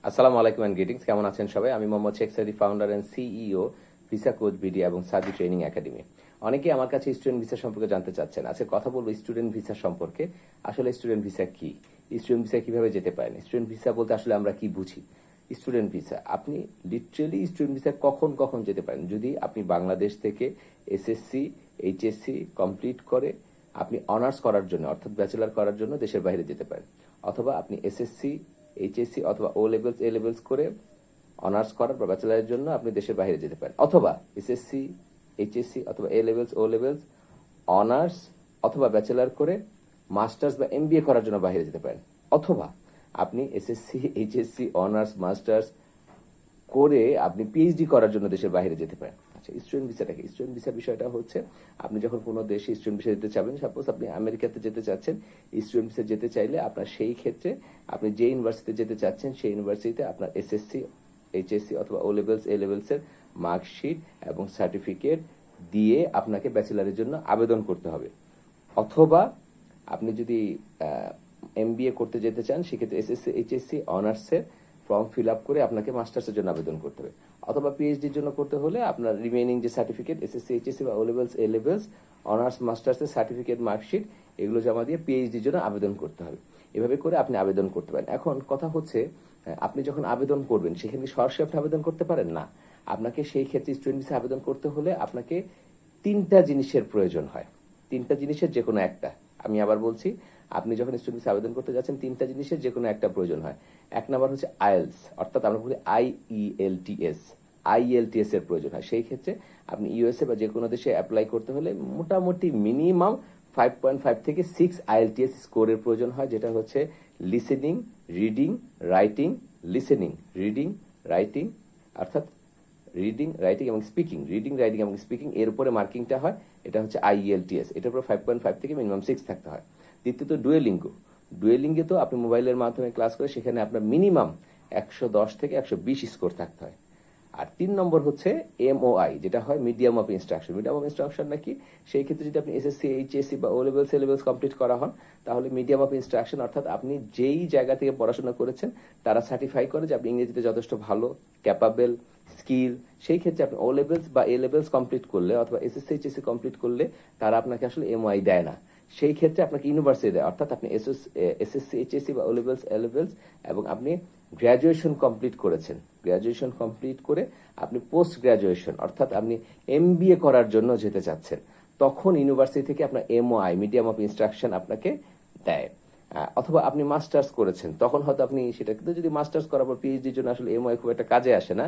আসসালামু আলাইকুম and greetings. কেমন আছেন সবাই? আমি Mohammad Sheikh Sadi, founder and CEO Visa Coach BD এবং সাদি ট্রেনিং একাডেমি। অনেকেই আমার কাছে স্টুডেন্ট ভিসা সম্পর্কে জানতে চাচ্ছেন। আজকে কথা বলবো স্টুডেন্ট ভিসা সম্পর্কে। আসলে স্টুডেন্ট ভিসা কি, স্টুডেন্ট ভিসা কিভাবে যেতে পারেন, স্টুডেন্ট ভিসা বলতে আসলে আমরা কি বুঝি। স্টুডেন্ট ভিসা, আপনি লিটারেলি স্টুডেন্ট ভিসা কখন কখন যেতে পারেন? যদি আপনি বাংলাদেশ থেকে এসএসসি এইচএসসি কমপ্লিট করে আপনি অনার্স করার জন্য অর্থাৎ ব্যাচেলার করার জন্য দেশের বাইরে যেতে পারেন, অথবা আপনি এসএসসি এইচএসসি অথবা ও লেভেলস এ লেভেলস করে অনার্স করার বা ব্যাচেলারের জন্য আপনি দেশের বাইরে যেতে পারেন, অথবা এসএসসি এইচএসসি অথবা A levels O levels honours অথবা ব্যাচেলার করে মাস্টার্স বা এমবিএ করার জন্য বাইরে যেতে পারেন, অথবা আপনি এসএসসি এইচএসসি অনার্স মাস্টার্স করে আপনি পিএইচডি করার জন্য দেশের বাইরে যেতে পারেন। আচ্ছা, স্টুডেন্ট ভিসাটা কি? স্টুডেন্ট ভিসার বিষয়টা হচ্ছে আপনি যখন কোনো দেশে স্টুডেন্ট ভিসা যেতে চাবেন, সাপোজ আপনি আমেরিকাতে যেতে চাচ্ছেন, স্টুডেন্ট ভিসা যেতে চাইলে আপনার সেই ক্ষেত্রে আপনি যে ইউনিভার্সিটিতে যেতে চাচ্ছেন সেই ইউনিভার্সিটিতে আপনার এসএসসি এইচএসসি অথবা ও লেভেলস এ লেভেলসের মার্কশিট এবং সার্টিফিকেট দিয়ে আপনাকে ব্যাচেলারের জন্য আবেদন করতে হবে। অথবা আপনি যদি এমবিএ করতে যেতে চান সেক্ষেত্রে এসএসসি এইচএসসি অনার্সের ফর্ম ফিল আপ করে আপনাকে মাস্টার্সের জন্য আবেদন করতে হবে। অথবা পিএইচডির জন্য করতে হলে আপনার রিমেইনিং যে সার্টিফিকেট এসএসসি এইচএসসি বা O levels A levels honours মাস্টার্সের সার্টিফিকেট মার্কশিট এগুলো জমা দিয়ে পিএইচডির জন্য আবেদন করতে হবে। এভাবে করে আপনি আবেদন করতে পারেন। এখন কথা হচ্ছে, আপনি যখন আবেদন করবেন সেখানে সরাসরি আপনি আবেদন করতে পারেন না। আপনাকে সেই ক্ষেত্রে স্টুডেন্ট ভিসা আবেদন করতে হলে আপনাকে তিনটা জিনিসের প্রয়োজন হয়। তিনটা জিনিসের যে কোনো একটা, আমি আবার বলছি, আপনি যখন স্টুডেন্ট ভিসা আবেদন করতে যাচ্ছেন তিনটা জিনিসের যে কোনো একটা প্রয়োজন হয়। এক নাম্বার হচ্ছে আইএলস, অর্থাৎ আমরা বলি আইইএলটিএস এর প্রয়োজন হয়। সেই ক্ষেত্রে আপনি ইউএসএ বা যে কোনো দেশে অ্যাপ্লাই করতে হলে মোটামুটি মিনিমাম 5.5 থেকে 6 আইএলটিএস স্কোরের প্রয়োজন হয়, যেটা হচ্ছে listening, reading, writing, listening, reading, writing, অর্থাৎ রিডিং, রাইটিং এবং স্পিকিং, রিডিং, রাইটিং এবং স্পিকিং এর উপরে মার্কিংটা হয়। এটা হচ্ছে আইইএলটিএস। এটার উপরে 5.5 থেকে মিনিমাম 6 থাকতে হয়। দ্বিতীয়ত ডুয়েলিঙ্গে তো আপনি মোবাইলের মাধ্যমে ক্লাস করে সেখানে আপনার মিনিমাম 110 থেকে 120 স্কোর থাকতে হয়। আর 3 নম্বর হচ্ছে এমওআই, যেটা হয় medium of instruction. Medium of instruction নাকি, সেই ক্ষেত্রে যদি আপনি এসএসসি এইচএসসি বা O levels A levels complete করা হন তাহলে মিডিয়াম অফ ইনস্ট্রাকশন অর্থাৎ আপনি যেই জায়গা থেকে পড়াশোনা করেছেন তারা সার্টিফাই করে যে আপনি ইংরেজিতে যথেষ্ট ভালো, ক্যাপাবেল, স্কিল। সেই ক্ষেত্রে আপনি ও লেভেলস বা এ লেভেলস কমপ্লিট করলে অথবা এসএসসি এইচএসসি কমপ্লিট করলে তারা আপনাকে আসলে এমওআই দেয় না। সেই ক্ষেত্রে আপনাকে ইউনিভার্সিটি দেয়, অর্থাৎ আপনি এসএসসি এইচএসসি বা ও লেভেলস এ লেভেলস এবং আপনি গ্র্যাজুয়েশন কমপ্লিট করেছেন, গ্র্যাজুয়েশন কমপ্লিট করে আপনি পোস্ট গ্র্যাজুয়েশন অর্থাৎ আপনি এমবিএ করার জন্য যেতে চাচ্ছেন, তখন ইউনিভার্সিটি থেকে আপনার এমওআই মিডিয়াম অফ ইনস্ট্রাকশন আপনাকে দেয়। অথবা আপনি মাস্টার্স করেছেন, তখন হয়তো আপনি সেটা, কিন্তু যদি মাস্টার্স করার পর পিএইচডির জন্য আসলে এমওআই খুব একটা কাজে আসে না।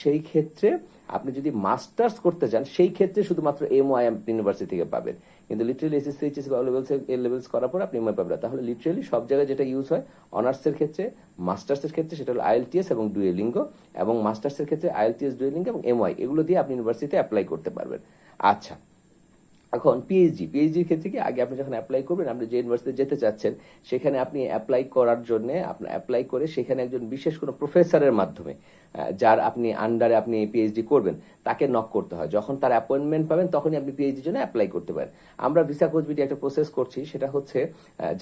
সেই ক্ষেত্রে আপনি যদি মাস্টার্স করতে চান সেই ক্ষেত্রে শুধুমাত্র এমওআই আপনি ইউনিভার্সিটি থেকে পাবেন, কিন্তু লিটারেলি এসএসসি এইচএসসি বা লেভেলস এর লেভেলস করার পর আপনি এমওআই পাবেন না। তাহলে লিটারেলি সব জায়গায় যেটা ইউজ হয় অনার্সের ক্ষেত্রে, মাস্টার্সের ক্ষেত্রে সেটা হলো আইএলটিএস এবং ডুয়েলিঙ্গো, এবং মাস্টার্সের ক্ষেত্রে আইএলটিএস, ডুয়েলিঙ্গো এবং এমওআই, এগুলো দিয়ে আপনি ইউনিভার্সিটিতে অ্যাপ্লাই করতে পারবেন। আচ্ছা, এখন পিএইচডির ক্ষেত্রে কি, আগে আপনি যখন অ্যাপ্লাই করবেন আপনি যে ইউনিভার্সিটি যেতে চাচ্ছেন সেখানে আপনি অ্যাপ্লাই করার জন্য আপনার অ্যাপ্লাই করে সেখানে একজন বিশেষ কোনো প্রফেসরের মাধ্যমে যার আপনি আন্ডারে আপনি পিএইচডি করবেন তাকে নক করতে হয়। যখন তার অ্যাপয়েন্টমেন্ট পাবেন তখনই আপনি পিএইচডির জন্য অ্যাপ্লাই করতে পারেন। আমরা ভিসা কোচ বিডি একটা প্রসেস করছি, সেটা হচ্ছে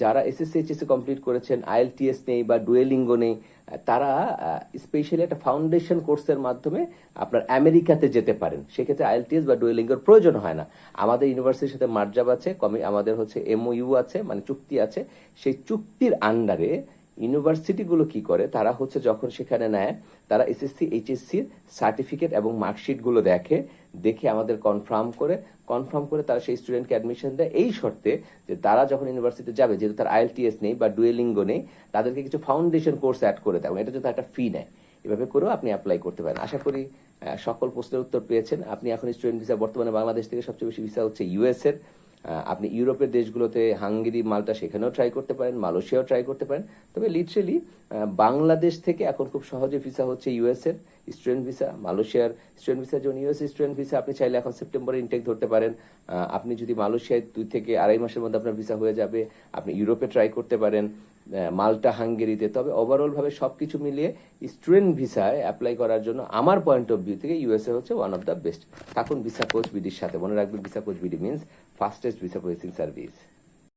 যারা এসএসসি এইচএসসি কমপ্লিট করেছেন, আইএলটিএস নেই বা ডুয়েলিঙ্গো নেই, তারা স্পেশালি একটা ফাউন্ডেশন কোর্সের মাধ্যমে আপনার আমেরিকাতে যেতে পারেন। সেক্ষেত্রে আইএলটিএস বা ডুয়েলিঙ্গোর প্রয়োজন হয় না। আমাদের ইউনিভার্সিটির সাথে মার্জাব আছে, আমাদের হচ্ছে এমওইউ আছে, মানে চুক্তি আছে। সেই চুক্তির আন্ডারে ইউনিভার্সিটিগুলো কি করে, তারা হচ্ছে যখন সেখানে নেয় তারা এসএসসি এইচএসসির সার্টিফিকেট এবং মার্কশিটগুলো দেখে আমাদের কনফার্ম করে তারা সেই স্টুডেন্টকে অ্যাডমিশন দেয়, এই শর্তে যে তারা যখন ইউনিভার্সিটিতে যাবে, যেহেতু তার আইএলটিএস নেই বা ডুয়েলিঙ্গো নেই, তাদেরকে কিছু ফাউন্ডেশন কোর্স অ্যাড করে দেয়, এটা যদি একটা ফি নেয়। এভাবে করেও আপনি অ্যাপ্লাই করতে পারেন। আশা করি সকল প্রশ্নের উত্তর পেয়েছেন। আপনি এখন স্টুডেন্ট ভিসা বর্তমানে বাংলাদেশ থেকে সবচেয়ে বেশি ভিসা হচ্ছে ইউএস এর। আপনি ইউরোপের দেশগুলোতে হাঙ্গেরি, মাল্টা সেখানেও ট্রাই করতে পারেন, মালয়েশিয়াও ট্রাই করতে পারেন। তবে লিটারেলি বাংলাদেশ থেকে এখন খুব সহজে ভিসা হচ্ছে ইউএস এর স্টুডেন্ট ভিসা, মালয়েশিয়ার স্টুডেন্ট ভিসা, যেমন ইউএস স্টুডেন্ট ভিসা আপনি চাইলে এখন সেপ্টেম্বরে ইনটেক ধরতে পারেন। আপনি যদি মালয়েশিয়ায় 2 থেকে 2.5 মাসের মধ্যে আপনার ভিসা হয়ে যাবে। আপনি ইউরোপে ট্রাই করতে পারেন, মাল্টা, হাঙ্গেরিতে। তবে ওভারঅল ভাবে সবকিছু মিলিয়ে স্টুডেন্ট ভিসায় অ্যাপ্লাই করার জন্য আমার পয়েন্ট অফ ভিউ থেকে ইউএসএ হচ্ছে ওয়ান অফ দ্য বেস্ট। থাকুন ভিসা কোচ বিডির সাথে। মনে রাখবেন, visa Coach BD means fastest visa processing service.